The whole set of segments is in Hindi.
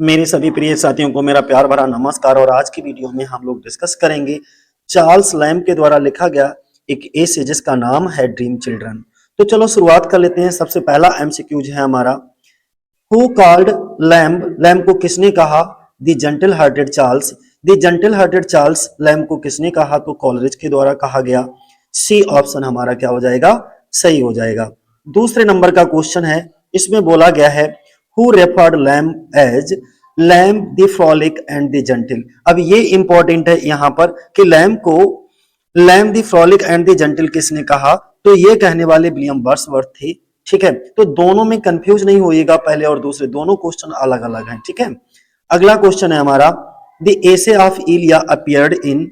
मेरे सभी प्रिय साथियों को मेरा प्यार भरा नमस्कार। और आज की वीडियो में हम लोग डिस्कस करेंगे चार्ल्स लैम्ब के द्वारा लिखा गया एक एसे जिसका नाम है ड्रीम चिल्ड्रन। तो चलो शुरुआत कर लेते हैं। सबसे पहला एमसीक्यूज है हमारा, हु कॉल्ड लैम्ब, लैम्ब को किसने कहा the gentle hearted Charles, the gentle hearted Charles lamb को किसने कहा, तो कॉलरिज के द्वारा कहा गया। सी ऑप्शन हमारा क्या हो जाएगा, सही हो जाएगा। दूसरे नंबर का क्वेश्चन है, इसमें बोला गया है who referred Lamb as Lamb the frolic and the gentle. अब ये इंपॉर्टेंट है यहाँ पर कि लैम्ब को Lamb the frolic and the gentle किसने कहा, तो ये कहने वाले विलियम वर्ड्सवर्थ थे। ठीक है, तो दोनों में कंफ्यूज नहीं होइएगा, पहले और दूसरे दोनों क्वेश्चन अलग अलग हैं। ठीक है, अगला क्वेश्चन है हमारा, the essay of Elia appeared in,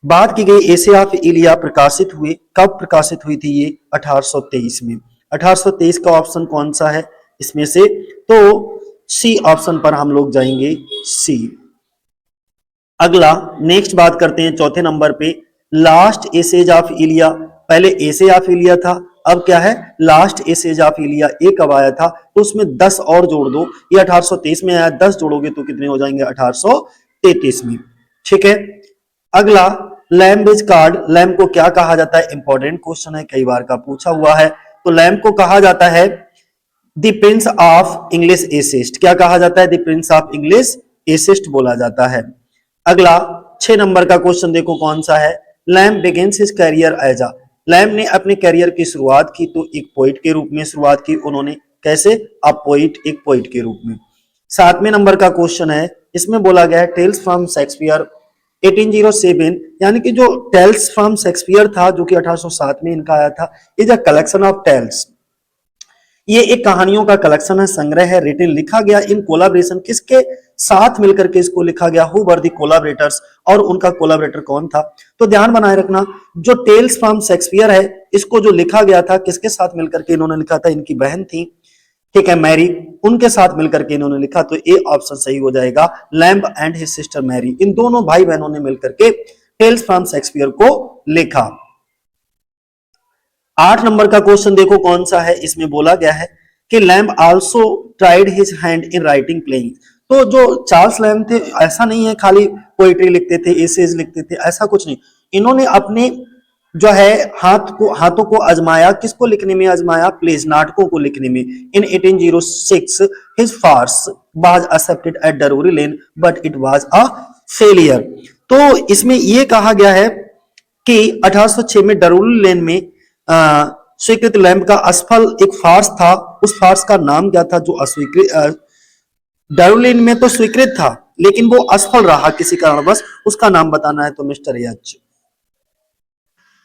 बात की गई एसे ऑफ इलिया प्रकाशित हुए, कब प्रकाशित हुई थी ये, 1823 में। 1823 का ऑप्शन कौन सा है इसमें से, तो सी ऑप्शन पर हम लोग जाएंगे, सी। अगला नेक्स्ट बात करते हैं चौथे नंबर पे, लास्ट एसेज ऑफ इलिया। पहले एसे ऑफ इलिया था, अब क्या है, लास्ट एसेज ऑफ इलिया। ए कब आया था, तो उसमें 10 और जोड़ दो, ये 1823 में आया, 10 जोड़ोगे तो कितने हो जाएंगे, 1833 में। ठीक है, अगला लैम्ब इज कॉल्ड, लैम्ब को क्या कहा जाता है, इंपॉर्टेंट क्वेश्चन है, कई बार का पूछा हुआ है। तो लैम्ब को कहा जाता है the prince of English assist, क्या कहा जाता है, the prince of English assist बोला जाता है। अगला 6 नंबर का क्वेश्चन देखो कौन सा है, Lamb begins his career as a, Lamb ने अपने करियर की शुरुआत की तो एक पोइट के रूप में शुरुआत की उन्होंने, कैसे, अ पोइट, एक पोइट के रूप में। 7वें नंबर का क्वेश्चन है, इसमें बोला गया है टेल्स फ्रॉम शेक्सपियर 1807, यानी कि जो टेल्स फ्रॉम शेक्सपियर था जो कि 1807 में इनका आया था, is a collection of tales, ये एक कहानियों का कलेक्शन है, संग्रह है, रिटन लिखा गया इन कोलाब्रेशन, किसके साथ मिलकर के इसको लिखा गया, हु वर द कोलाबरेटर्स, और उनका कोलाबरेटर कौन था। तो ध्यान बनाए रखना, जो टेल्स फ्रॉम शेक्सपियर है इसको जो लिखा गया था किसके साथ मिलकर के इन्होंने लिखा था, इनकी बहन थी, ठीक है, मैरी, उनके साथ मिलकर के इन्होंने लिखा। तो ए ऑप्शन सही हो जाएगा, Lamb and his sister Mary, इन दोनों भाई बहनों ने मिलकर के टेल्स फ्रॉम शेक्सपियर को लिखा। 8 नंबर का क्वेश्चन देखो कौन सा है, इसमें बोला गया है कि lamb also tried his hand in writing playing. तो जो चार्ल्स लैम्ब थे ऐसा नहीं है खाली पोइट्री लिखते थे, एसेज लिखते थे, ऐसा कुछ नहीं, इन्होंने अपने जो है हाथों को आजमाया, किसको लिखने में आजमाया, प्लेज, नाटकों को लिखने में। In 1806 his farce was accepted at Drury Lane but it was a failure. तो इसमें यह कहा गया है कि 1806 में डरूरी लेन में स्वीकृत लैम्ब का असफल एक फार्स था, उस फार्स का नाम क्या था जो अस्वीकृत, डार्विन में तो स्वीकृत था लेकिन वो असफल रहा किसी कारणवश, उसका नाम बताना है तो मिस्टर एच।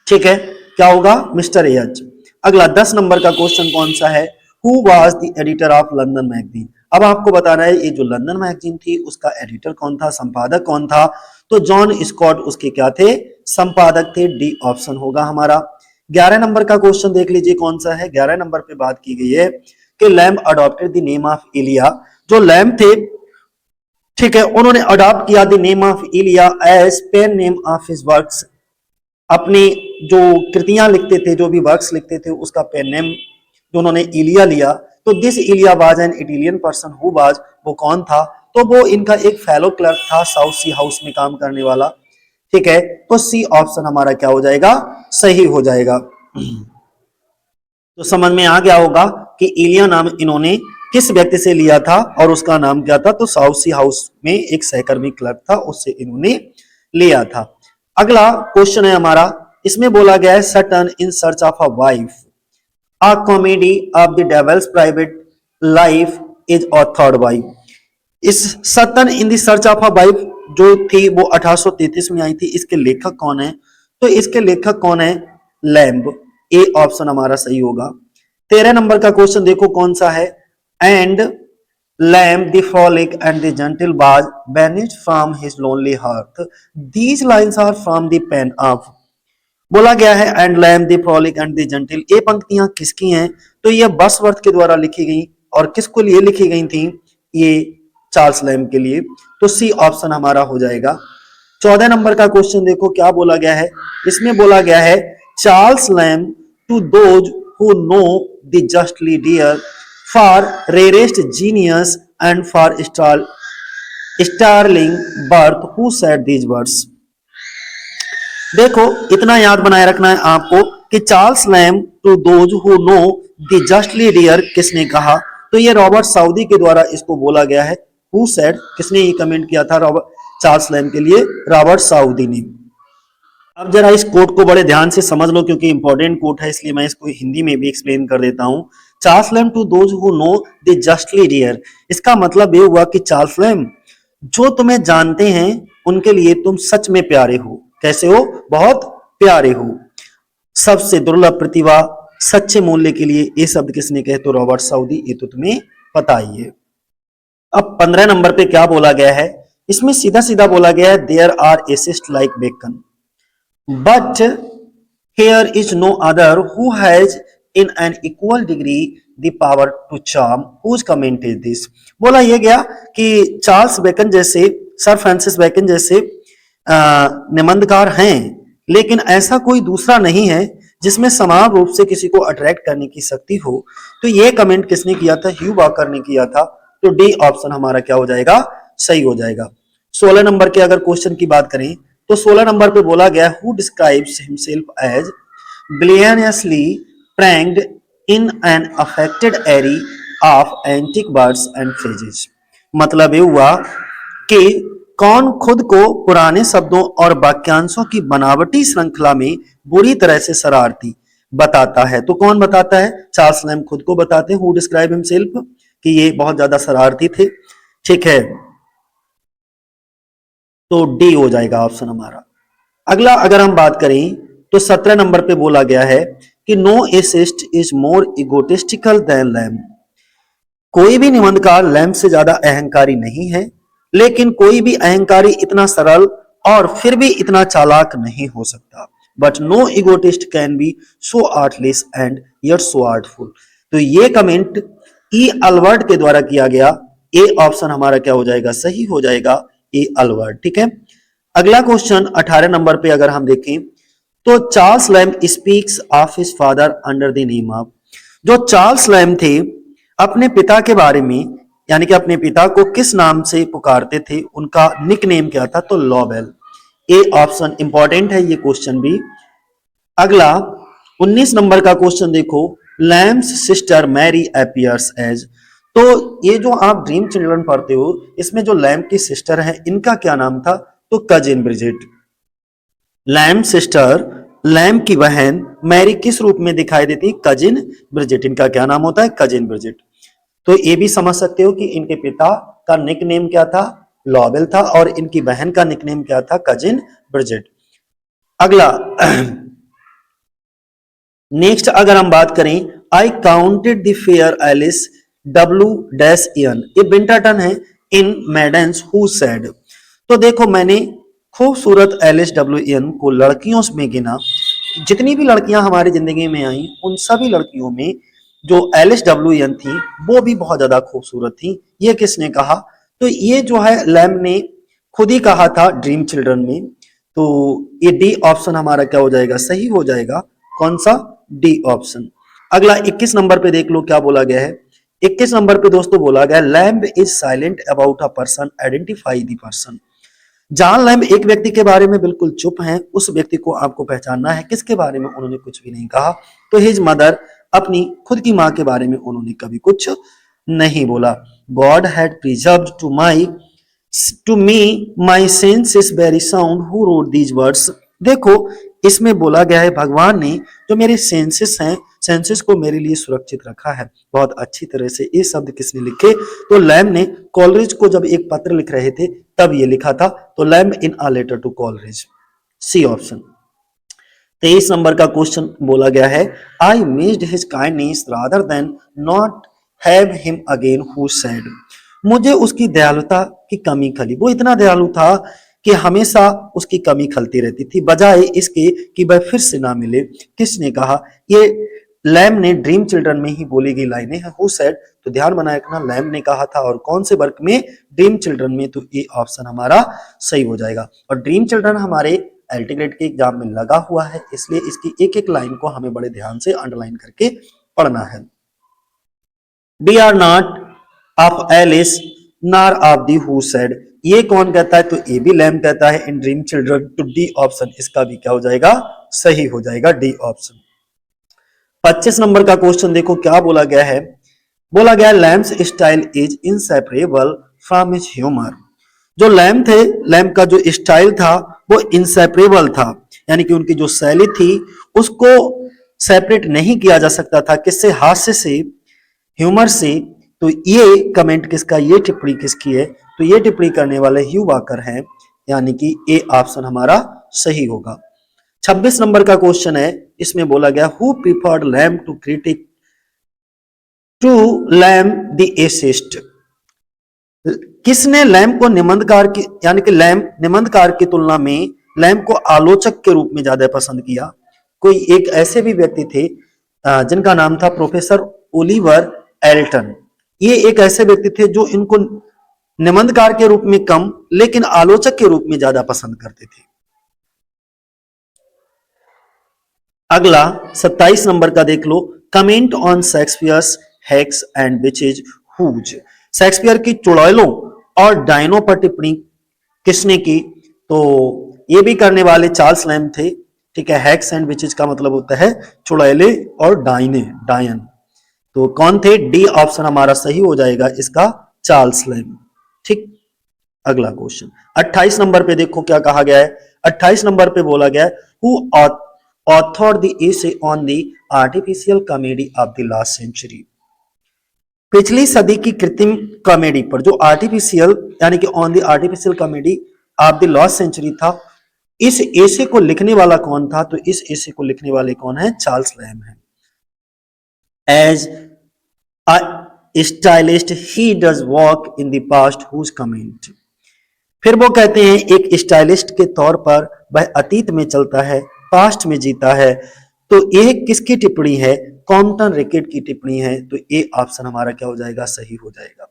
ठीक है, क्या होगा, मिस्टर एच। अगला 10 नंबर का क्वेश्चन कौन सा है, who was the editor of London magazine. अब आपको बताना है ये जो लंदन मैगजीन थी उसका एडिटर कौन था, संपादक कौन था, तो जॉन स्कॉट उसके क्या थे, संपादक थे। डी ऑप्शन होगा हमारा। 11 नंबर का क्वेश्चन देख लीजिए कौन सा है, 11 नंबर पे बात की गई है कि Lamb adopted the name of Elia, जो लैम्ब थे, ठीक है, उन्होंने अडॉप्ट किया the name of Elia as pen name of his works, अपनी जो कृतियां लिखते थे, जो भी वर्क्स लिखते थे उसका पेन नेम जो उन्होंने इलिया लिया। तो this Elia was an Italian person who was, वो कौन था, तो वो इनका एक फेलो क्लर्क था, साउथ सी हाउस में काम करने वाला। ठीक है, तो सी ऑप्शन हमारा क्या हो जाएगा, सही हो जाएगा। तो समझ में आ गया होगा कि इलिया नाम इन्होंने किस व्यक्ति से लिया था और उसका नाम क्या था, तो साउथ सी हाउस में एक सहकर्मी क्लर्क था, उससे इन्होंने लिया था। अगला क्वेश्चन है हमारा, इसमें बोला गया है Sutton in search of a wife, a comedy of the devil's private life is a third wife. इस Sutton in the search of a wife जो थी वो 1833 में आई थी, इसके लेखक कौन है, तो इसके लेखक कौन है, लैम्ब। ए ऑप्शन हमारा सही होगा। 13 नंबर का क्वेश्चन देखो कौन सा है, and Lamb the frolic and the gentle was banished from his lonely heart, these lines are from the pen of, बोला गया है and Lamb the frolic and the gentle, ये पंक्तियां किसकी हैं, तो ये वर्ड्सवर्थ के द्वारा लिखी गई, और किसको लिए लिखी गई थी, ये चार्ल्स लैम्ब के लिए। तो सी ऑप्शन हमारा हो जाएगा। 14 नंबर का क्वेश्चन देखो क्या बोला गया है, इसमें बोला गया है Charles Lamb to those who know thee justly dear for rarest genius and for sterling worth who said these words. देखो इतना याद बनाए रखना है आपको कि Charles Lamb to those who know thee justly dear किसने कहा, तो ये रॉबर्ट साउदी के द्वारा इसको बोला गया है। हु सेड, किसने ये कमेंट किया था रॉबर्ट चार्ल्स लैम्ब के लिए, रॉबर्ट साउदी ने। अब जरा इस कोट को बड़े ध्यान से समझ लो क्योंकि इंपॉर्टेंट कोट है, इसलिए मैं इसको हिंदी में भी एक्सप्लेन कर देता हूं। Charles Lamb to those who know thee justly dear, इसका मतलब ये हुआ कि चार्ल्स लैम्ब जो तुम्हें जानते हैं उनके लिए तुम सच में प्यारे हो। कैसे हो? बहुत प्यारे हो। सबसे दुर्लभ प्रतिभा, सच्चे मूल्य के लिए ये शब्द किसने कहे, तो रॉबर्ट साउदी। ये तो तुम्हें पता ही है। अब 15 नंबर पे क्या बोला गया है, इसमें सीधा सीधा बोला गया है there are essayist like Bacon but here is no other who has in an equal degree the power to charm, whose comment is this। बोला यह गया कि चार्ल्स बेकन जैसे, सर फ्रांसिस बेकन जैसे निबंधकार हैं, लेकिन ऐसा कोई दूसरा नहीं है जिसमें समान रूप से किसी को अट्रैक्ट करने की शक्ति हो। तो ये कमेंट किसने किया था, ह्यू वॉकर ने किया था। तो डी ऑप्शन हमारा क्या हो जाएगा, सही हो जाएगा। 16 नंबर के अगर क्वेश्चन की बात करें तो 16 नंबर पे बोला गया who describes himself as villainously pranked in an affected array of antique words and phrases. मतलब ये हुआ कि कौन खुद को पुराने शब्दों और वाक्यांशों की बनावटी श्रृंखला में बुरी तरह से शरारती बताता है। तो कौन बताता है, चार्ल्स लैम्ब खुद को बताते हैं, हु डिस्क्राइब हिमसेल्फ, कि ये बहुत ज्यादा शरारती थे। ठीक है, तो डी हो जाएगा ऑप्शन हमारा। अगला अगर हम बात करें तो 17 नंबर पे बोला गया है कि no essayist is more egotistical than Lamb. कोई भी निबंधकार लैम्ब से ज्यादा अहंकारी नहीं है, लेकिन कोई भी अहंकारी इतना सरल और फिर भी इतना चालाक नहीं हो सकता। But no egotist can be so artless and yet so artful. तो ये कमेंट ई अल्बर्ट के द्वारा किया गया। ए ऑप्शन हमारा क्या हो जाएगा, सही हो जाएगा, ए अल्बर्ट। ठीक है, अगला क्वेश्चन 18 नंबर पे अगर हम देखें तो Charles lamb speaks of his father under the name of. जो चार्ल्स लैम्ब थे अपने पिता के बारे में, यानी कि अपने पिता को किस नाम से पुकारते थे, उनका निकनेम क्या था, तो लॉबेल। ए ऑप्शन इंपॉर्टेंट है ये क्वेश्चन भी। अगला 19 नंबर का क्वेश्चन देखो, Lamb's sister Mary appears as. तो ये जो आप ड्रीम चिल्ड्रन पढ़ते हो, इसमें जो लैम्ब की सिस्टर है इनका क्या नाम था, तो cousin Bridget. Lamb sister, Lamb की बहन मैरी किस रूप में दिखाई देती, कजिन ब्रिजिट। इनका क्या नाम होता है, कजिन ब्रिजिट। तो ये भी समझ सकते हो कि इनके पिता का निकनेम क्या था, लॉबेल था, और इनकी बहन का निकनेम क्या था, कजिन ब्रिजिट। अगला नेक्स्ट अगर हम बात करें, I counted the fair Alice W-N, ये बिंटरटन है इन मैडेंस हु सेड। तो देखो मैंने खूबसूरत एलिस W-N को लड़कियों में गिना। जितनी भी लड़कियां हमारी जिंदगी में आई उन सभी लड़कियों में जो एलिस W-N थी वो भी बहुत ज्यादा खूबसूरत थी। ये किसने कहा, तो ये जो है लैम्ब ने खुद ही कहा था ड्रीम चिल्ड्रन में। तो ये डी ऑप्शन हमारा क्या हो जाएगा, सही हो जाएगा। कौन सा, डी ऑप्शन। अगला 21 नंबर पे देख लो क्या बोला गया है। 21 नंबर पे दोस्तों बोला गया lamb is silent about a person, identify the person. John lamb एक व्यक्ति के बारे में बिल्कुल चुप हैं, उस व्यक्ति को आपको पहचानना है। किसके बारे में, उन्होंने कुछ भी नहीं कहा। तो हिज मदर, अपनी खुद की मां के बारे में उन्होंने कभी कुछ नहीं बोला। God had preserved to me my sense is very sound who wrote these words. देखो इसमें बोला गया है भगवान ने जो मेरे सेंसेस हैं, सेंसेस को मेरे लिए सुरक्षित रखा है बहुत अच्छी तरह से। ये शब्द किसने लिखे, तो लैम्ब ने कॉलरिज को जब एक पत्र लिख रहे थे तब ये लिखा था। तो Lamb in a letter to Coleridge, C option. 23 number का क्वेश्चन बोला गया है I missed his kindness rather than not have him again who said. मुझे उसकी दयालुता की कमी खली, वो इतना दयालु था कि हमेशा उसकी कमी खलती रहती थी, बजाय इसके कि वह फिर से ना मिले। किसने कहा, ये लैम्ब ने ड्रीम चिल्ड्रन में ही बोली गई लाइनें हैं, हु सेड। तो ध्यान बनाए रखना लैम्ब ने कहा था, और कौन से वर्क में, ड्रीम चिल्ड्रन में। तो ये ऑप्शन हमारा सही हो जाएगा। और ड्रीम चिल्ड्रन हमारे एलटी ग्रेड के एग्जाम में लगा हुआ है, इसलिए इसकी एक एक लाइन को हमें बड़े ध्यान से अंडरलाइन करके पढ़ना है। We are not of Alice nor of thee who said, ये कौन कहता है? तो ए बी लैम कहता है इन ड्रीम चिल्ड्रन। तो डी ऑप्शन इसका भी क्या हो जाएगा? सही हो जाएगा, डी ऑप्शन। 25 नंबर का क्वेश्चन देखो क्या बोला गया है। बोला गया Lamb's style is inseparable from his humour. जो लैम थे, लैम का जो स्टाइल था वो इनसेपरेबल था, यानी कि उनकी जो शैली थी उसको सेपरेट नहीं किया जा सकता था। किससे? हास्य से, ह्यूमर से। तो ये कमेंट किसका, ये टिप्पणी किसकी है? तो ये टिप्पणी करने वाले ह्यू वाकर हैं, यानी कि ए ऑप्शन हमारा सही होगा। 26 नंबर का क्वेश्चन है, इसमें बोला गया who preferred Lamb to critic to Lamb the essayist. किसने लैम को निबंधकार की, यानी कि लैम निबंधकार की तुलना में लैम को आलोचक के रूप में ज्यादा पसंद किया? कोई एक ऐसे भी व्यक्ति थे जिनका नाम था प्रोफेसर ओलिवर एल्टन। ये एक ऐसे व्यक्ति थे जो इनको निबंधकार के रूप में कम लेकिन आलोचक के रूप में ज्यादा पसंद करते थे। अगला 27 नंबर का देख लो, comment on Shakespeare's hags and witches whose. Shakespeare की चुड़ैलों और डायनों पर टिप्पणी किसने की? तो ये भी करने वाले चार्ल्स लैम थे। ठीक है, हैक्स एंड विचेज का मतलब होता है चुड़ैले और डायने, डायन। तो कौन थे? डी ऑप्शन हमारा सही हो जाएगा इसका, चार्ल्स लैम। ठीक, अगला क्वेश्चन 28 नंबर पे देखो क्या कहा गया है। 28 नंबर पे बोला गया है who author the essay on the artificial comedy of the last century. पिछली सदी की कृत्रिम कॉमेडी पर, जो आर्टिफिशियल यानी कि on the artificial comedy of the last century था, इस एसे को लिखने वाला कौन था? तो इस एसे को लिखने वाले कौन है? चार्ल्स लैम है। As a stylist he does walk in the past whose comment. फिर वो कहते हैं एक स्टाइलिस्ट के तौर पर वह अतीत में चलता है, पास्ट में जीता है। तो ये किसकी टिप्पणी है? कॉम्पटन रिकेट की टिप्पणी है। तो ए ऑप्शन हमारा क्या हो जाएगा? सही हो जाएगा।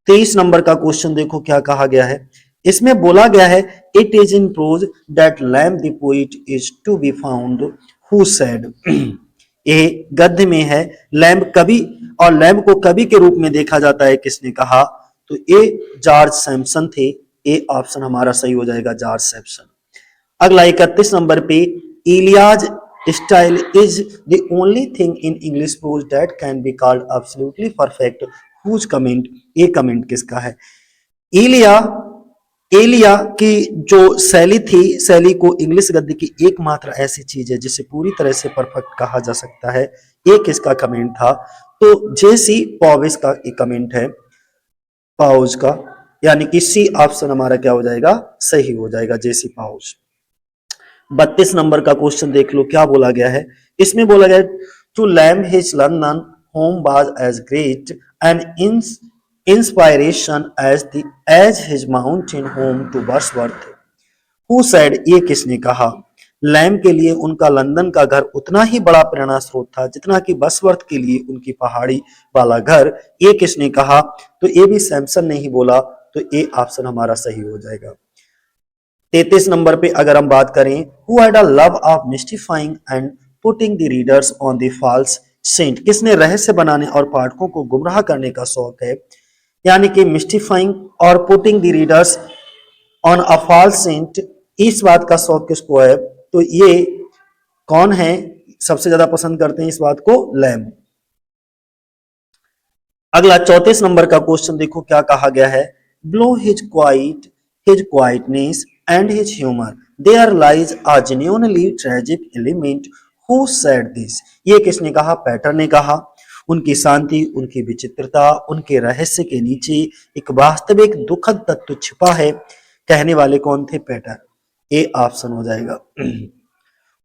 23 नंबर का क्वेश्चन देखो क्या कहा गया है। इसमें बोला गया है it is in prose that Lamb the poet is to be found who said. ये गद्य में है, लैम्ब कवि, और लैम्ब को कवि के रूप में देखा जाता है। किसने कहा? तो ए जॉर्ज सैमसन थे। ए ऑप्शन हमारा सही हो जाएगा, जॉर्ज सैमसन। अगला 31 नंबर पे, Elia's style is the only thing in English prose that can be called absolutely perfect whose comment. ये कमेंट किसका है? इलिया एलिया की जो शैली थी, शैली को इंग्लिश गद्य की एकमात्र ऐसी चीज है जिसे पूरी तरह से परफेक्ट कहा जा सकता है। ये किसका कमेंट था? तो जेसी पॉविस का एक कमेंट है, पाउज का, यानी कि सी ऑप्शन हमारा क्या हो जाएगा? सही हो जाएगा, जेसी पाउज। 32 नंबर का क्वेश्चन देख लो क्या बोला गया है। इसमें बोला गया to Lamb his London home was as great and inspiration as his mountain home to Wordsworth. Who said, ये किसने कहा? लैम के लिए उनका लंदन का घर उतना ही बड़ा प्रेरणा स्रोत था जितना कि बसवर्थ के लिए उनकी पहाड़ी वाला घर। ये किसने कहा? तो ये भी सैमसन ने ही बोला। तो ए ऑप्शन हमारा सही हो जाएगा। 33 नंबर पे अगर हम बात करें, who had a love of mystifying and putting the readers on the false scent. किसने रहस्य बनाने और पाठकों को गुमराह करने का शौक है, यानी कि मिस्टिफाइंग और putting the readers on a false scent, इस बात का शौक किसको है? तो ये कौन है सबसे ज्यादा पसंद करते हैं इस बात को? लैम। अगला 34 नंबर का क्वेश्चन देखो क्या कहा गया है। Below his quietness and his humour there lies a genuinely tragic element who said this. ये किसने कहा? पैटर ने कहा। उनकी शांति, उनकी विचित्रता, उनके रहस्य के नीचे एक वास्तविक दुखद तत्व छिपा है। कहने वाले कौन थे? पैटर। ए ऑप्शन हो जाएगा।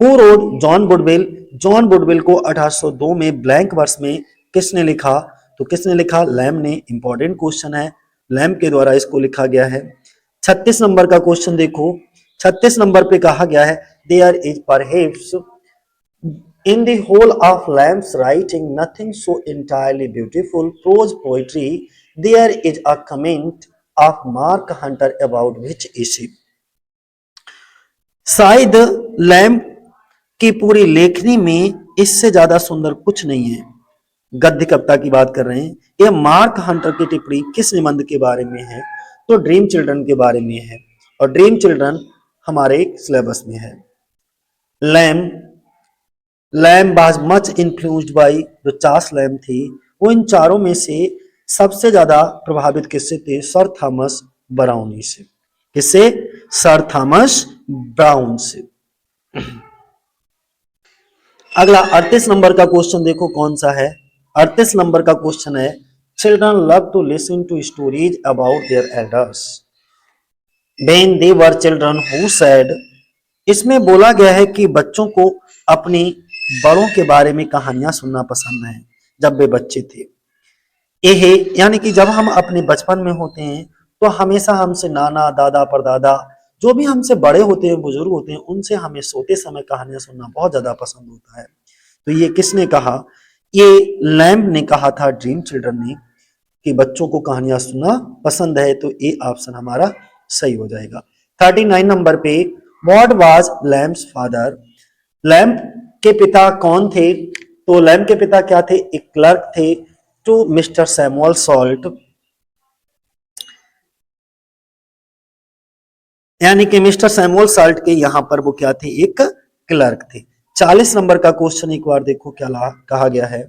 Who wrote John Woodvil. John Woodvil को 1802 में ब्लैंक वर्स में किसने लिखा? तो किसने लिखा? लैम ने। इंपॉर्टेंट क्वेश्चन है, लैम के द्वारा इसको लिखा गया है। 36 नंबर का क्वेश्चन देखो। 36 नंबर पे कहा गया है there is perhaps in the whole of Lamb's writing nothing so entirely beautiful prose poetry. There is a comment of Mark Hunter about which issue. शायद लैम्ब की पूरी लेखनी में इससे ज्यादा सुंदर कुछ नहीं है। गद्य कविता की बात कर रहे हैं। ये मार्क हंटर की टिप्पणी किस निबंध के बारे में है? तो ड्रीम चिल्ड्रन के बारे में है, और ड्रीम चिल्ड्रन हमारे सिलेबस में है। Lamb Lamb was much influenced by, जो चार्ल्स लैम थी, वो इन चारों में से सबसे ज्यादा प्रभावित किससे थे? सर थॉमस ब्राउनी से। किससे? सर थॉमस ब्राउन से। अगला 38 नंबर का क्वेश्चन देखो कौन सा है। 38 नंबर का क्वेश्चन है, children love to listen to stories about their elders when they were children who said. इसमें बोला गया है कि बच्चों को अपने बड़ों के बारे में कहानियां सुनना पसंद है जब वे बच्चे थे। यह यानी कि जब हम अपने बचपन में होते हैं तो हमेशा हमसे नाना दादा परदादा जो भी हमसे बड़े होते हैं, बुजुर्ग होते हैं, उनसे हमें सोते समय कहानियां सुनना बहुत ज्यादा पसंद होता है। तो ये किसने कहा? ये लैम्ब ने कहा था, ड्रीम चिल्ड्रन ने, कि बच्चों को कहानियां सुनना पसंद है। तो ए ऑप्शन हमारा सही हो जाएगा। 39 नंबर पे, what was Lamb's father? Lamb के पिता कौन थे? तो लैम्ब के पिता क्या थे? एक क्लर्क थे टू मिस्टर सैमुअल सॉल्ट, यानी कि मिस्टर सैमुअल सॉल्ट के यहां पर वो क्या थे? एक क्लर्क थे। 40 नंबर का क्वेश्चन एक बार देखो क्या कहा गया है।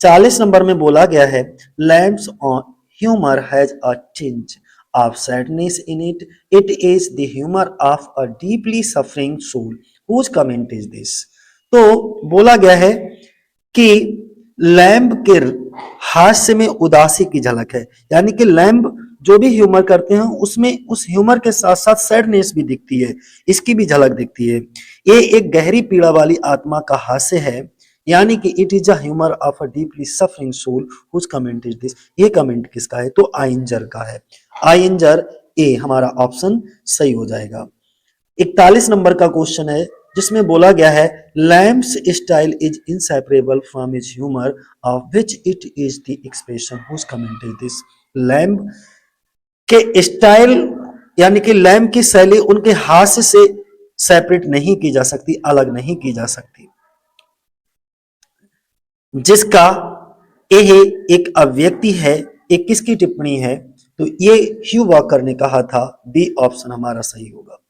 40 नंबर में बोला गया है, Lamb's on humour has a tinge of sadness in it, it is the humour of a deeply suffering soul, whose comment is this. तो बोला गया है कि लैम्ब के हास्य में उदासी की झलक है, यानी कि लैम्ब जो भी ह्यूमर करते हैं उसमें उस ह्यूमर के साथ साथ सैडनेस भी दिखती है, इसकी भी झलक दिखती है। ये एक गहरी पीड़ा वाली आत्मा का हास्य है, यानी कि it is a humour of a deeply suffering soul whose comment is this. ये कमेंट किसका है? तो आइंजर का है। आइंजर, ए हमारा ऑप्शन सही हो जाएगा। 41 नंबर का क्वेश्चन है जिसमें बोला गया है, Lamb's style is inseparable from his humour of which it is the expression whose comment is this. Lamb के स्टाइल यानी कि लैम्ब की शैली उनके हास्य से सेपरेट नहीं की जा सकती, अलग नहीं की जा सकती, जिसका यह एक अभिव्यक्ति है। एक किसकी टिप्पणी है? तो ये ह्यू वॉकर ने कहा था। बी ऑप्शन हमारा सही होगा।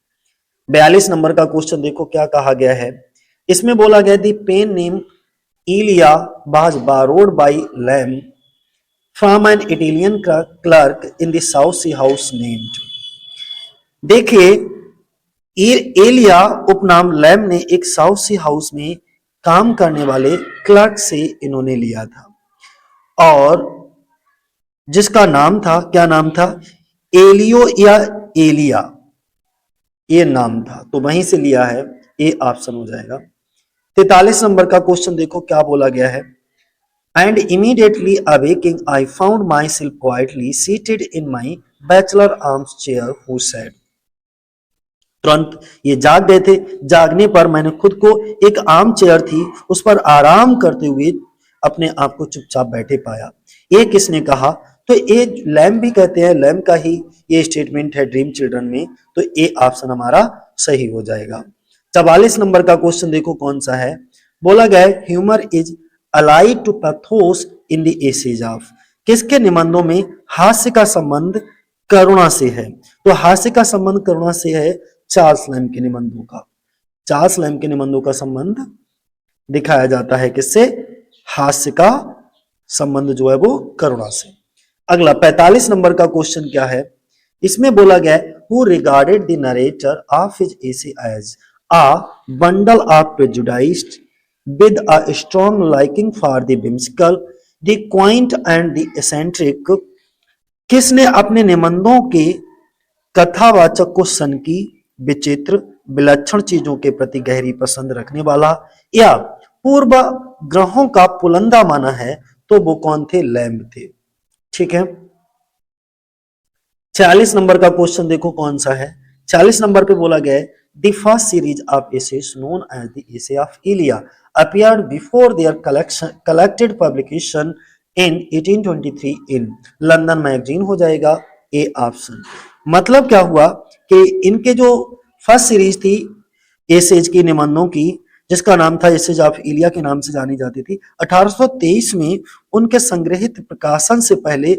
42 नंबर का क्वेश्चन देखो क्या कहा गया है। इसमें बोला गया, the pen name Elia was borrowed by Lamb from an Italian clerk in the South Sea House named. देखिए, एलिया उपनाम लैम ने एक साउथ सी हाउस में काम करने वाले क्लर्क से इन्होंने लिया था, और जिसका नाम था, क्या नाम था? एलियो या एलिया, ये नाम था, तो वहीं से लिया है। ये ऑप्शन हो जाएगा। 43 नंबर का क्वेश्चन देखो क्या बोला गया है। And immediately awaking I found my self quietly seated in my bachelor arms chair who said. तुरंत ये जाग गए थे, जागने पर मैंने खुद को, एक आर्म चेयर थी उस पर आराम करते हुए अपने आप को चुपचाप बैठे पाया। ये किसने कहा? तो ये लैम भी कहते हैं, लैम का ही ये स्टेटमेंट है ड्रीम चिल्ड्रन में। तो ए ऑप्शन हमारा सही हो जाएगा। 44 नंबर का क्वेश्चन देखो कौन सा है। बोला गया है, humour is allied to pathos in the essays of. किसके निबंधों में हास्य का संबंध करुणा से है? तो हास्य का संबंध करुणा से है चार्ल्स लैम के निबंधों का। चार्ल्स लैम के निबंधों का संबंध दिखाया जाता है किससे? हास्य का संबंध जो है वो करुणा से। अगला 45 नंबर का क्वेश्चन क्या है। इसमें बोला गया है, who regarded the narrator of his essay as a bundle of prejudiced with a strong liking for the whimsical, the quaint and the eccentric। किसने अपने निबंधों के कथावाचक को सनकी, विचित्र, विलक्षण चीजों के प्रति गहरी पसंद रखने वाला या पूर्व ग्रहों का पुलंदा माना है? तो वो कौन थे? लैम्ब थे। ठीक है। 40 नंबर का क्वेश्चन देखो कौन सा है। 40 नंबर पे बोला गया है, the first series of essays known as the essay of Elia appeared before their collected publication in 1823 in London magazine हो जाएगा। A option. मतलब क्या हुआ कि इनके जो फर्स्ट सीरीज थी एसेज की, निबंधों की, जिसका नाम था एसेज ऑफ इलिया के नाम से जानी जाती थी। 1823 में उनके संग्रहित प्रकाशन से पहले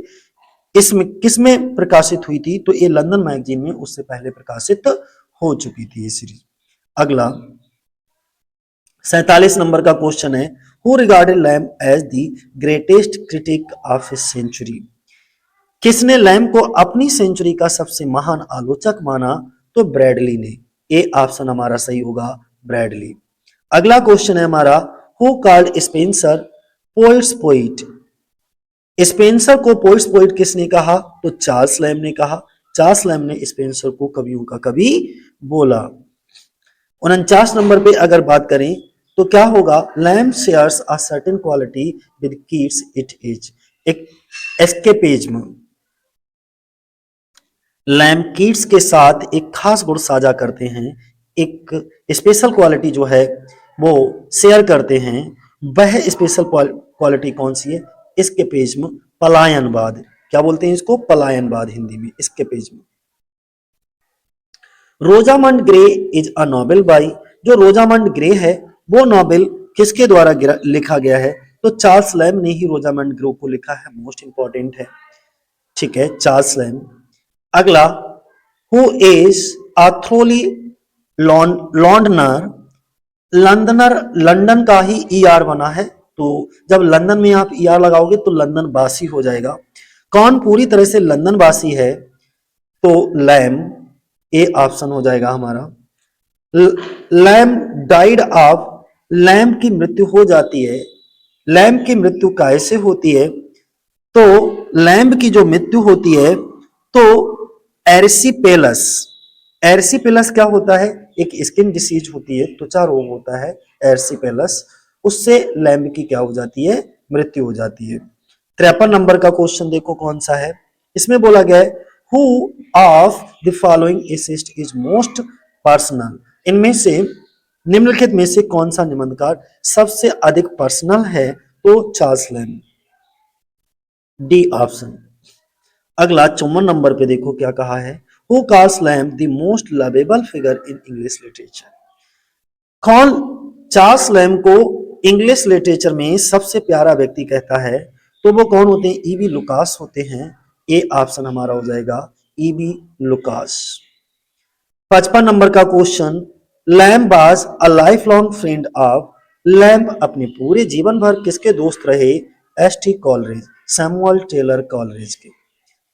इसमें किसमें प्रकाशित हुई थी, तो ये लंदन मैगजीन में उससे पहले प्रकाशित हो चुकी थी ये सीरीज। अगला 47 नंबर का क्वेश्चन है, who regarded Lamb as the greatest critic of his century. किसने लैम को अपनी सेंचुरी का सबसे महान आलोचक माना, तो ब्रैडली ने। ए ऑप्शन हमारा सही होगा, ब्रैडली। अगला क्वेश्चन है हमारा, who called Spencer poets poet. Spencer को पोइट्स पोइट किसने कहा, तो चार्ल्स लैम ने कहा। चार्ल्स लैम ने स्पेंसर को कवियों का कवि बोला। 49 नंबर पे अगर बात करें तो क्या होगा, Lamb shares a certain quality with Keats, it is एक एस्केपिज्म। लैम कीट्स के साथ एक खास गुण साझा करते हैं, एक स्पेशल क्वालिटी जो है वो शेयर करते हैं। वह स्पेशल क्वालिटी कौन सी है, एस्केपिज्म, पलायनवाद। क्या बोलते हैं इसको, पलायनवाद हिंदी में, escapism. Rosamond grey is a novel by, जो रोजामंड ग्रे है वो नॉवेल किसके द्वारा लिखा गया है, तो चार्ल्स लैम ने ही रोजामंड ग्रे को लिखा है, मोस्ट इंपॉर्टेंट है, ठीक है, चार्ल्स लैम। अगला, हु इज आर्थोली लॉन्डनर। लंदनर लंदन का ही ईआर बना है, तो जब लंदन में आप ईआर लगाओगे तो लंदन वासी हो जाएगा। कौन पूरी तरह से लंदन वासी है, तो लैम। ए ऑप्शन हो जाएगा हमारा। लैम डाइड ऑफ, लैम की मृत्यु हो जाती है। लैम की मृत्यु कैसे होती है, तो लैम की जो मृत्यु होती है तो एरिसिपेलस। एरिसिपेलस क्या होता है, एक स्किन डिसीज होती है, त्वचा रोग होता है एरिसिपेलस, उससे लैम की क्या हो जाती है, मृत्यु हो जाती है। 53 नंबर का क्वेश्चन देखो कौन सा है, इसमें बोला गया है, who of the following essayist is most personal. इनमें से निम्नलिखित में से कौन सा निबंधकार सबसे अधिक पर्सनल है, तो चार्ल्स लैम, डी ऑप्शन। अगला 54 नंबर पे देखो क्या कहा है, who calls Lamb the most lovable figure in English literature. कौन चार्ल्स लैम को इंग्लिश लिटरेचर में सबसे प्यारा व्यक्ति कहता है, तो वो कौन होते हैं, ईबी लुकास होते हैं। ए ऑप्शन हमारा हो जाएगा, ईबी लुकास। 55 नंबर का question, Lamb was a life long friend of. Lamb अपने पूरे जीवन भर किसके दोस्त रहे, S T. Coleridge, Samuel Taylor Coleridge के।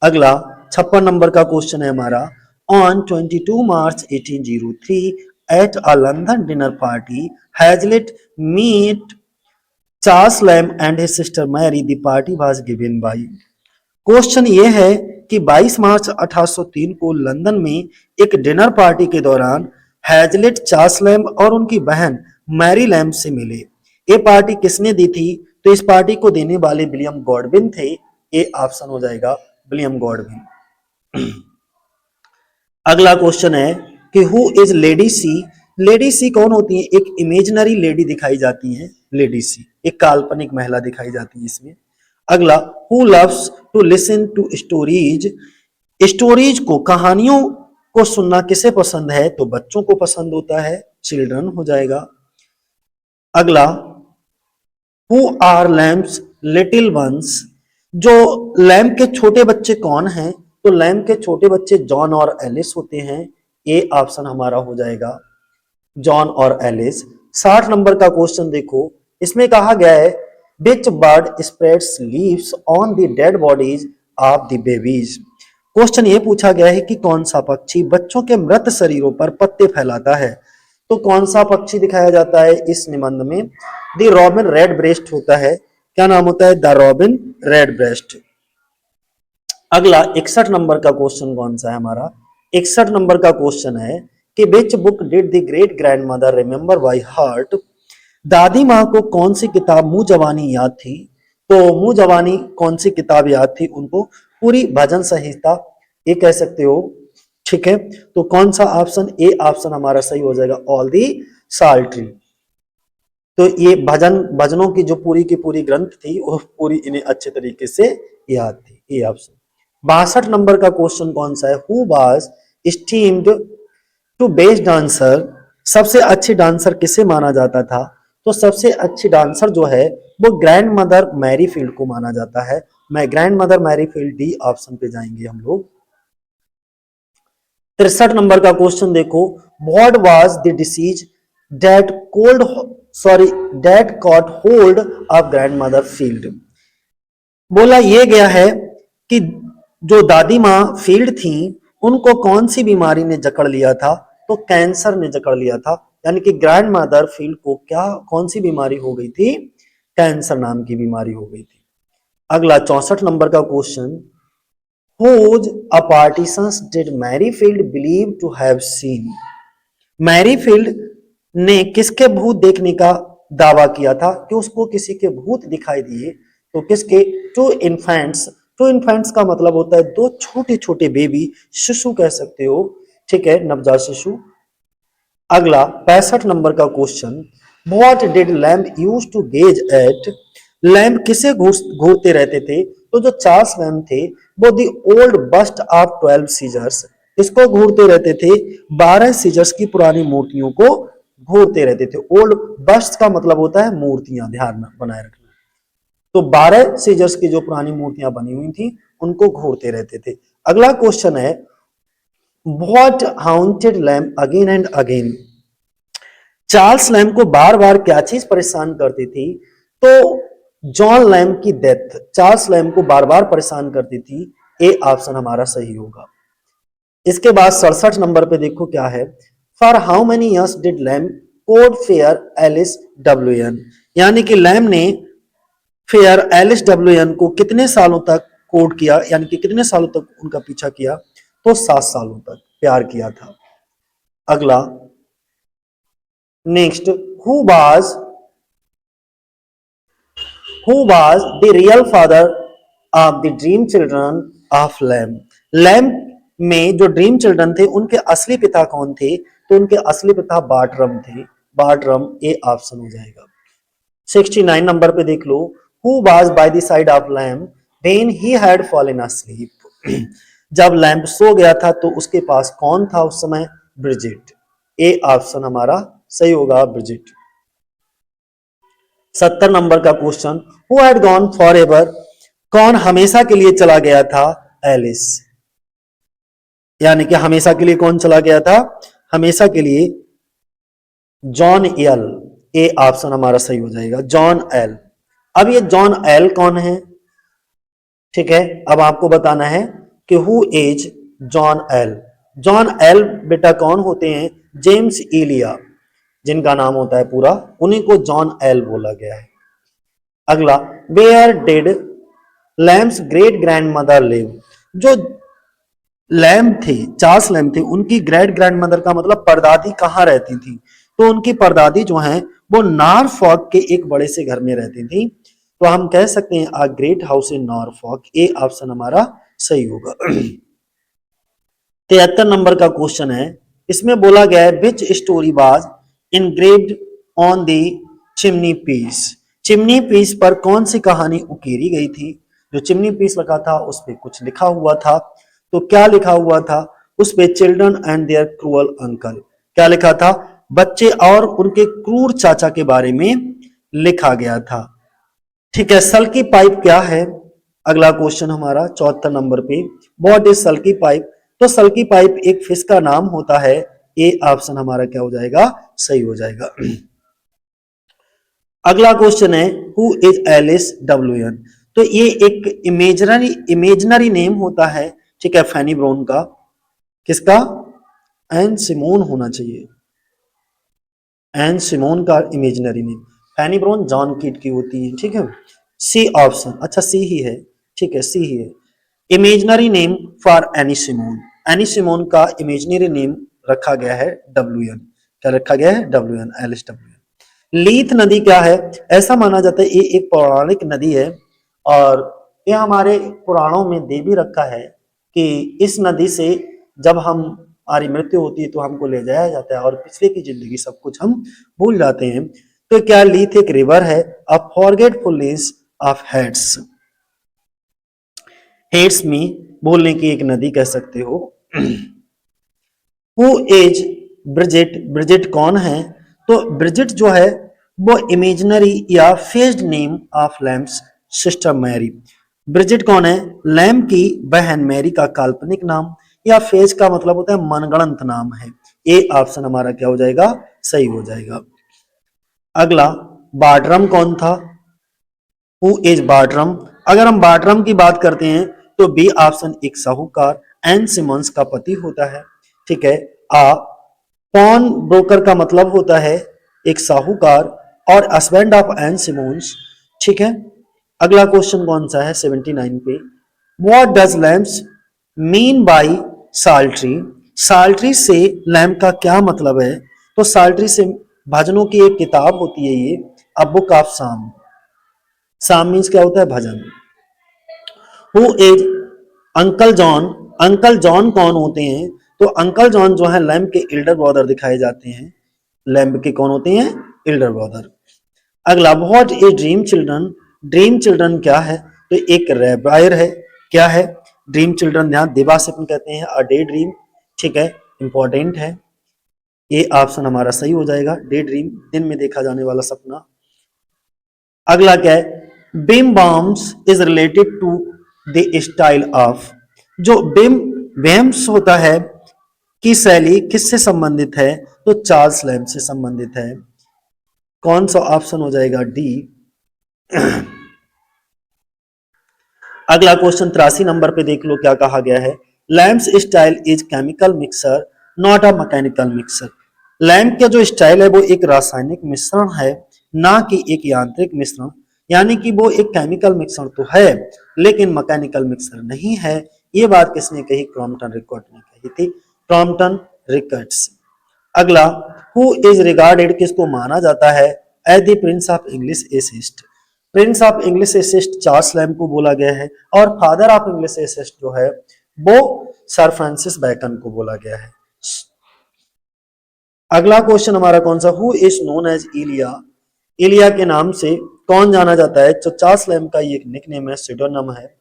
अगला 56 नंबर का क्वेश्चन है हमारा, on 22 March 1803 at a London dinner party Hazlitt meet Charles Lamb and his sister Mary, the party was given by. Question ये है कि 22 मार्च 1803 को लंदन में एक डिनर पार्टी के दौरान हैजलिट चार्ल्स लैम और उनकी बहन मैरी लैम से मिले। ये पार्टी किसने दी थी, तो इस पार्टी को देने वाले विलियम गॉडविन थे। ये ऑप्शन हो जाएगा, विलियम गॉडविन। अगला क्वेश्चन है कि who is Lady C. Lady C कौन होती है, एक इमेजिनरी लेडी दिखाई जाती है, लेडी सी एक काल्पनिक महिला दिखाई जाती है इसमें। अगला, who loves to listen to stories. Stories को, कहानियों को सुनना किसे पसंद है, तो बच्चों को पसंद होता है, चिल्ड्रन हो जाएगा। अगला, who are Lamb's little ones. जो लैम्प के छोटे बच्चे कौन हैं, तो लैम्प के छोटे बच्चे जॉन और एलिस होते हैं। ए ऑप्शन हमारा हो जाएगा, जॉन और एलिस। 60 नंबर का क्वेश्चन देखो, इसमें कहा गया है, which bird spreads leaves on the dead bodies of the babies. Question ये पूछा गया है कि कौन सा पक्षी बच्चों के मृत शरीरों पर पत्ते फैलाता है, तो कौन सा पक्षी दिखाया जाता है इस निबंध में, द रॉबिन रेड ब्रेस्ट होता है। क्या नाम होता है, द रॉबिन रेड ब्रेस्ट। अगला 61 नंबर का क्वेश्चन कौन सा है हमारा, 61 नंबर का क्वेश्चन है कि which book did the great grand mother remember by heart. दादी माँ को कौन सी किताब मुंह जवानी याद थी, तो मुंह जवानी कौन सी किताब याद थी उनको, पूरी भजन संहिता ये कह सकते हो, ठीक है। तो कौन सा ऑप्शन, ए ऑप्शन हमारा सही हो जाएगा, ऑल दी साल्ट्री। तो ये भजनों की जो पूरी की पूरी ग्रंथ थी वो पूरी इन्हें अच्छे तरीके से याद थी, ए ऑप्शन। 62 नंबर का क्वेश्चन कौन सा है, who was esteemed to best dancer. सबसे अच्छी डांसर किसे माना जाता था? तो सबसे अच्छी डांसर जो है वो ग्रैंड मदर मैरी फील्ड को माना जाता है। My grandmother Mary Field, D option पे जाएंगे हम लोग। 63 नंबर का क्वेश्चन देखो, what was the disease that cold sorry that caught hold of grandmother Field. बोला यह गया है कि जो दादी माँ फील्ड थी उनको कौन सी बीमारी ने जकड़ लिया था? तो कैंसर ने जकड़ लिया था। यानी कि ग्रैंड मदर फील्ड को क्या कौन सी बीमारी हो गई थी? कैंसर नाम की बीमारी हो गई थी। अगला 64 नंबर का question, whose partitions did Merrifield believe to have seen? मैरीफील्ड ने किसके भूत देखने का दावा किया था कि उसको किसी के भूत दिखाई दिए? तो किसके? To infants. टू इन्फेंट्स का मतलब होता है दो छोटे छोटे बेबी, शिशु कह सकते हो, ठीक है, नवजात शिशु। अगला 65 नंबर का question, what did Lamb use to gaze at? Lamb किसे घूरते रहते थे? तो जो चार्ल्स लैम्प थे वो the old bust of 12 Caesars, इसको घूरते रहते थे, 12 सीजर्स की पुरानी मूर्तियों को घूरते रहते थे। ओल्ड बस्ट का मतलब होता है मूर्तियां, ध्यान बनाए रखना। तो 12 सीजर्स की जो पुरानी मूर्तियां बनी हुई थी उनको घूरते रहते थे। अगला क्वेश्चन है, what haunted lamp again and again? Charles Lamb को बार बार क्या चीज परेशान करती थी? तो जॉन लैम्प की डेथ चार्ल्स लैम्प को बार बार परेशान करती थी। ए ऑप्शन हमारा सही होगा। इसके बाद 67 नंबर पे देखो क्या है, for how many years did Lamb court fair Alice WN? यानी कि लैम्प ने फेयर एलिस डब्ल्यूएन को कितने सालों तक कोड किया, यानी कि कितने सालों तक उनका पीछा किया? तो 7 सालों तक प्यार किया था। अगला next, who was the real father of the dream children of lamp? Lamp में जो ड्रीम चिल्ड्रन थे उनके असली पिता कौन थे? तो उनके असली पिता बार्टरम थे। बार्टरम, ए ऑप्शन हो जाएगा। 69 नंबर पे देख लो, who was by the side of Lamb when he had fallen asleep? जब लैम्प सो गया था तो उसके पास कौन था उस समय? ब्रिजिट। ए ऑप्शन हमारा सही होगा, ब्रिजिट। 70 नंबर का question, who had gone for ever? कौन हमेशा के लिए चला गया था? एलिस। यानी कि हमेशा के लिए कौन चला गया था? हमेशा के लिए जॉन एल। ए ऑप्शन हमारा सही हो जाएगा, जॉन एल। अब ये जॉन एल कौन है? ठीक है, अब आपको बताना है कि who is John L. John L बेटा कौन होते हैं? जेम्स इलिया, जिनका नाम होता है पूरा, उन्हीं को जॉन एल बोला गया है। अगला, where did Lamb's great grandmother live? जो लैम्प थे, चार्ल्स लैम्प थे, उनकी ग्रेट ग्रैंड मदर का मतलब परदादी कहाँ रहती थी? तो उनकी परदादी जो है वो नॉरफॉक के एक बड़े से घर में रहती थी। तो हम कह सकते हैं a great house in Norfolk. A option हमारा सही होगा। 73 नंबर का क्वेश्चन है, इसमें बोला गया है which story was engraved on the chimney piece? Chimney piece पर कौन सी कहानी उकेरी गई थी? जो चिमनी पीस लगा था उस पर कुछ लिखा हुआ था। तो क्या लिखा हुआ था उस पे? Children and their cruel uncle. क्या लिखा था? बच्चे और उनके क्रूर चाचा के बारे में लिखा गया था। ठीक है, सल्की पाइप क्या है? अगला क्वेश्चन हमारा 74 नंबर पे, व्हाट इज सल्की पाइप? तो सल्की पाइप एक फिश का नाम होता है। ए ऑप्शन हमारा क्या हो जाएगा? सही हो जाएगा। अगला क्वेश्चन है, हु इज एलिस डब्ल्यूएन? तो ये एक इमेजनरी नेम होता है, ठीक है, फैनी ब्राउन का। किसका? एन सिमोन होना चाहिए, एन सिमोन का इमेजनरी नेम। फैनी ब्राउन जॉन कीट की होती है, ठीक है। सी ऑप्शन, अच्छा सी ही है, ठीक है, सी ही है। Imaginary name for Annie Simon, Annie Simon का इमेजनरी नेम रखा गया है डब्ल्यूएन। क्या रखा गया है? डब्ल्यूएन, एलिस डब्ल्यूएन। लीथ नदी क्या है? ऐसा माना जाता है ये एक पौराणिक नदी है और ये हमारे पुराणों में दे भी रखा है कि इस नदी से जब हमारी मृत्यु होती है तो हमको ले जाया जाता है और पिछले की जिंदगी सब कुछ हम भूल जाते हैं। तो क्या लीथ एक रिवर है? अ फॉरगेटफुलनेस ऑफ हेड्स, हेड्स में बोलने की एक नदी कह सकते हो। हु इज ब्रिजिट, ब्रिजिट कौन है? तो ब्रिजिट जो है वो इमेजिनरी या faced name of Lamb's sister Mary. Bridget कौन है? लैम की बहन मैरी का काल्पनिक नाम, या फेज का मतलब होता है मनगढ़ंत नाम है। ए ऑप्शन हमारा क्या हो जाएगा? सही हो जाएगा। अगला, बार्ट्रम कौन था? Who is Bartram? अगर हम बार्ट्रम की बात करते हैं तो बी ऑप्शन एक साहूकार एन सिमंस का पति होता है। ठीक है। आ पॉन ब्रोकर का मतलब होता है एक साहूकार और हस्बैंड ऑफ एन सिमोन्स। ठीक है। अगला क्वेश्चन कौन सा है 79 पे? What does Lamb's mean by psaltery? Psaltery से लैम्प का क्या मतलब है? तो साल्ट्री से भजनों की एक किताब होती है ये, अ बुक ऑफ साम। साम मीन्स क्या होता है? भजन। Who is uncle John? Uncle John कौन होते हैं? तो अंकल जॉन जो है लैम्प के एल्डर ब्रदर दिखाए जाते हैं। लैम्प के कौन होते हैं? Elder brother. अगला, what is dream children? Dream children क्या है? तो एक रेबायर है। क्या है ड्रीम चिल्ड्रन? ध्यान, दिवा से अपन कहते हैं अ डे ड्रीम। ठीक है, इंपॉर्टेंट है। ये ऑप्शन हमारा सही हो जाएगा, डे ड्रीम, दिन में देखा जाने वाला सपना। अगला क्या है? बिम बॉम्स is related to the style of. जो बिम वेम्स होता है की शैली किससे संबंधित है? तो चार्ल्स लैम्प से संबंधित है। कौन सा ऑप्शन हो जाएगा? डी। अगला क्वेश्चन 83 नंबर पे देख लो क्या कहा गया है। Lamps style is chemical mixer not a mechanical mixer. Lamp का जो स्टाइल है वो एक रासायनिक मिश्रण है, ना कि एक यांत्रिक मिश्रण। यानी कि वो एक केमिकल मिश्रण तो है लेकिन मैकेनिकल मिक्सर नहीं है। ये बात किसने कही? क्रॉम्पटन रिकॉर्ड ने कही थी, क्रॉम्पटन रिकट्स। अगला, हु इज रिगार्डेड किसको माना जाता है as the prince of English essayist? Prince of English essayist Charles Lamb को बोला गया है और फादर ऑफ इंग्लिश एसिस्ट जो है वो सर फ्रांसिस बैकन को बोला गया है। अगला क्वेश्चन हमारा कौन सा? हु इज नोन एज इलिया? इलिया के नाम से कौन जाना जाता है? तो चार्ल्स लैम्प का ये एक निकनेम है, सिडोनम है।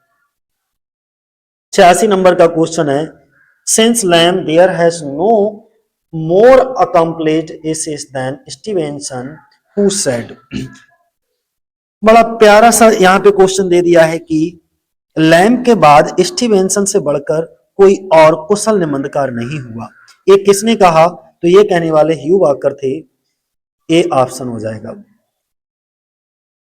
86 नंबर का क्वेश्चन है, since Lamb there has no more accomplished essays than Stevenson who said. बड़ा प्यारा सा यहाँ पे क्वेश्चन दे दिया है कि लैम्प के बाद स्टीवेंसन से बढ़कर कोई और कुशल निबंधकार नहीं हुआ। ये किसने कहा? तो ये कहने वाले ह्यू वॉकर थे। ए ऑप्शन हो जाएगा।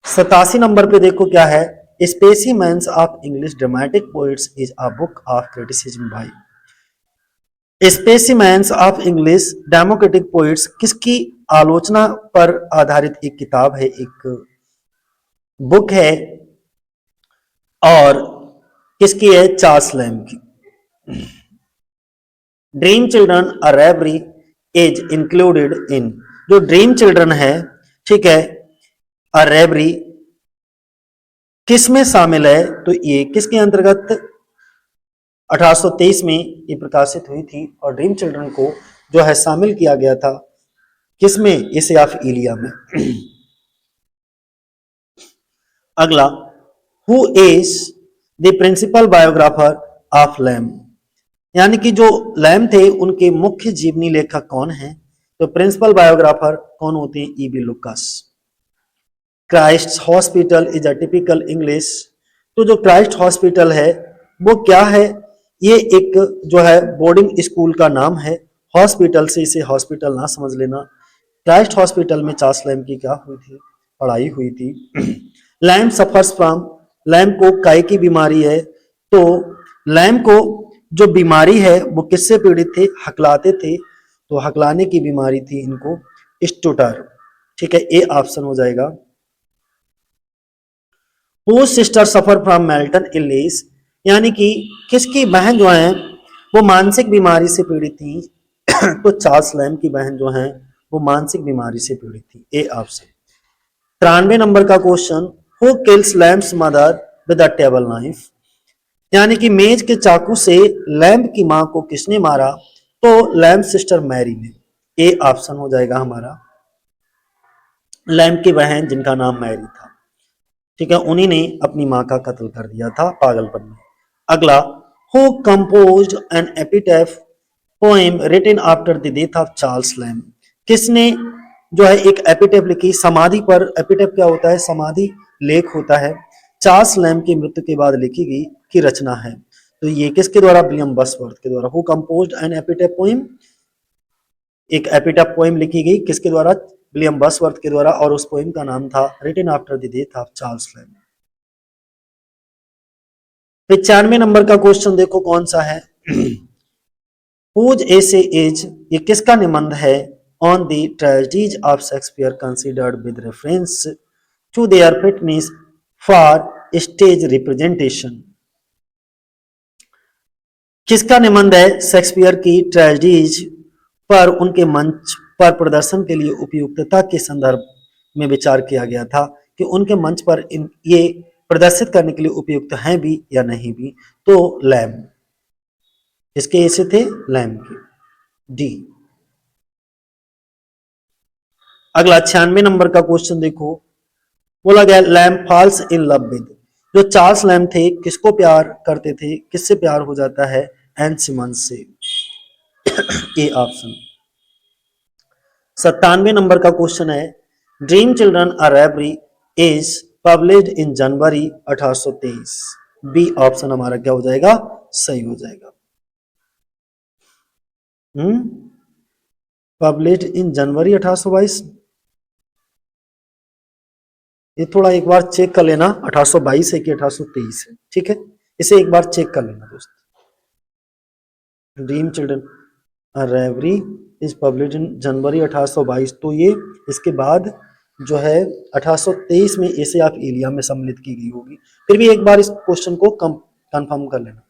87 नंबर पे देखो क्या है, specimens of English dramatic poets is a book of criticism by. Specimens of English democratic poets किसकी आलोचना पर आधारित एक किताब है, एक बुक है, और किसकी है? चार्ल्स लैम्प की। Dream children a reverie is included in. जो ड्रीम चिल्ड्रन है, ठीक है, अ रेवरी किस में शामिल है? तो ये किसके अंतर्गत 1823 में ये प्रकाशित हुई थी और ड्रीम चिल्ड्रन को जो है शामिल किया गया था किसमें? इसे ऑफ इलिया में। अगला, who is the principal biographer of Lamb? यानी कि जो लैम्प थे उनके मुख्य जीवनी लेखक कौन है? तो प्रिंसिपल बायोग्राफर कौन होते हैं? EB Lucas. Christ hospital is a typical English. तो जो क्राइस्ट हॉस्पिटल है वो क्या है? ये एक जो है बोर्डिंग स्कूल का नाम है। हॉस्पिटल से इसे हॉस्पिटल ना समझ लेना। क्राइस्ट हॉस्पिटल में चार्ल्स लैम्प की क्या हुई थी? पढ़ाई हुई थी। लैम्प सफर्स फ्रॉम, लैम्प को काय की बीमारी है। तो लैम्प को जो बीमारी है वो किससे पीड़ित थे? हकलाते थे, तो हकलाने की बीमारी थी इनको, स्टूटर। ठीक है, ए ऑप्शन हो जाएगा। हु सिस्टर सफर फ्रॉम मेल्टन इलिस? यानी कि किसकी बहन जो है वो मानसिक बीमारी से पीड़ित थी? तो चार्ल्स लैम्प की बहन जो है वो मानसिक बीमारी से पीड़ित थी। A option. 93 नंबर का question, who kills lamps mother with a table knife? यानी कि मेज के चाकू से लैम्प की मां को किसने मारा? तो लैम्प सिस्टर मैरी ने। ए ऑप्शन हो जाएगा हमारा। लैम्प की बहन जिनका नाम मैरी था, ठीक है, उन्हीं ने अपनी मां का कत्ल कर दिया था पागलपन में। अगला, who composed an epitaph poem written after the death of Charles Lamb, किसने जो है एक एपिटेप लिखी समाधि पर। एपिटेप क्या होता है? समाधि लेख होता है। चार्ल्स लैम्ब की मृत्यु के बाद लिखी गई की रचना है। तो ये किसके द्वारा? विलियम बर्ड्सवर्थ के द्वारा। हु कंपोज्ड एन एपिटेप पोएम, एक एपिटेप पोएम लिखी गई किसके द्वारा? विलियम बर्ड्सवर्थ के द्वारा, और उस पोएम का नाम था written after the death of Charles Lamb. 95 number का क्वेश्चन देखो कौन सा है। हुज एसे इज, ये किसका निबंध है? On the tragedies of Shakespeare considered with reference to their fitness for stage representation. किसका निबंध है? शेक्सपियर की ट्रेजेडीज पर उनके मंच पर प्रदर्शन के लिए उपयुक्तता के संदर्भ में विचार किया गया था कि उनके मंच पर ये प्रदर्शित करने के लिए उपयुक्त हैं भी या नहीं भी। तो लैम्ब, इसके ऐसे थे लैम्ब के। डी। अगला 96 नंबर का क्वेश्चन देखो, बोला गया lamb falls in love with, जो चार्ल्स लैम्ब थे किसको प्यार करते थे? किससे प्यार हो जाता है? एन सिमंस से। A option. 97 नंबर का क्वेश्चन है, dream children a reverie is published in January 1823। B option हमारा क्या हो जाएगा? सही हो जाएगा। Published in January 1822। ये थोड़ा एक बार चेक कर लेना 1822 है कि 1823 है, ठीक है, इसे एक बार चेक कर लेना दोस्त। Dream children reverie is published in January 1822, तो ये इसके बाद जो है 1823 में इसे आप इलिया में सम्मिलित की गई होगी। फिर भी एक बार इस क्वेश्चन को कंफर्म कर लेना।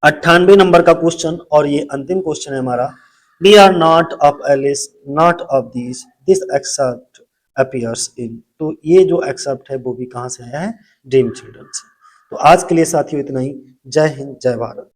98 नंबर का क्वेश्चन और ये अंतिम क्वेश्चन है हमारा, we are not of Alice not of this except appears in, तो ये जो एक्सेप्ट है वो भी कहां से आया है? ड्रीम चिल्ड्रन से। तो आज के लिए साथियों इतना ही। जय हिंद, जय भारत।